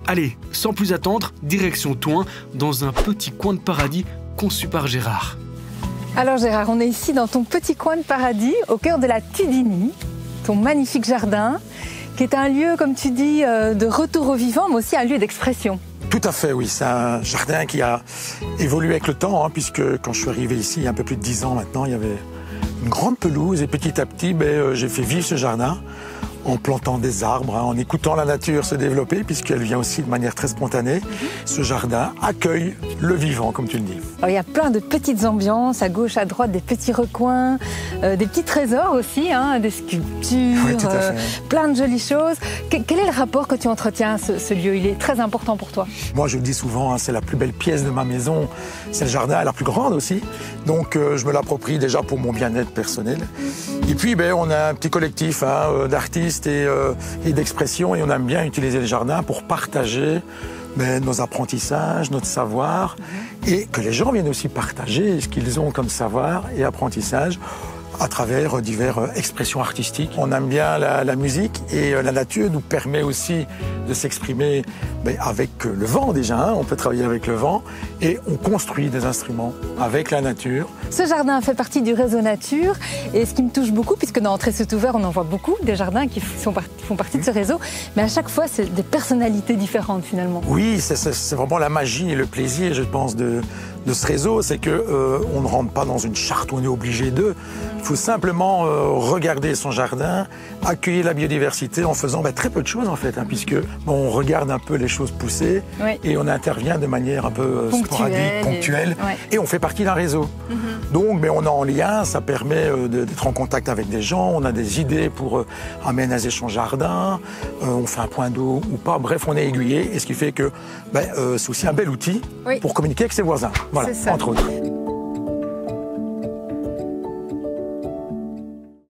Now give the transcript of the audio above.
Allez, sans plus attendre, direction Thoin, dans un petit coin de paradis conçu par Gérard. Alors Gérard, on est ici dans ton petit coin de paradis, au cœur de la Tudini, ton magnifique jardin, qui est un lieu, comme tu dis, de retour au vivant, mais aussi un lieu d'expression. Tout à fait, oui. C'est un jardin qui a évolué avec le temps, puisque quand je suis arrivé ici, il y a un peu plus de 10 ans maintenant, il y avait une grande pelouse et petit à petit, j'ai fait vivre ce jardin en plantant des arbres, en écoutant la nature se développer, puisqu'elle vient aussi de manière très spontanée. Ce jardin accueille le vivant, comme tu le dis. Alors, il y a plein de petites ambiances, à gauche, à droite, des petits recoins, des petits trésors aussi, des sculptures, Oui, tout à fait. Plein de jolies choses. Quel est le rapport que tu entretiens à ce lieu? Il est très important pour toi. Moi, je le dis souvent, c'est la plus belle pièce de ma maison. C'est le jardin, la plus grande aussi. Donc, je me l'approprie déjà pour mon bien-être personnel. Et puis, on a un petit collectif d'artistes et d'expression, et on aime bien utiliser le jardin pour partager nos apprentissages, notre savoir, et que les gens viennent aussi partager ce qu'ils ont comme savoir et apprentissage à travers diverses expressions artistiques. On aime bien la musique, et la nature nous permet aussi de s'exprimer avec le vent déjà. On peut travailler avec le vent, et on construit des instruments avec la nature. Ce jardin fait partie du réseau nature, et ce qui me touche beaucoup, puisque dans Entrée c'est ouvert, on en voit beaucoup, des jardins qui font partie de ce réseau, mais à chaque fois, c'est des personnalités différentes finalement. Oui, c'est vraiment la magie et le plaisir, je pense, de ce réseau, c'est que on ne rentre pas dans une charte où on est obligé d'eux. Il faut simplement regarder son jardin, accueillir la biodiversité en faisant très peu de choses en fait, puisque on regarde un peu les choses pousser, et on intervient de manière un peu sporadique, ponctuelle, et on fait partie d'un réseau. Donc on est en lien, ça permet d'être en contact avec des gens, on a des idées pour aménager son jardin, on fait un point d'eau ou pas, bref, on est aiguillé, et ce qui fait que c'est aussi un bel outil pour communiquer avec ses voisins, voilà, entre autres.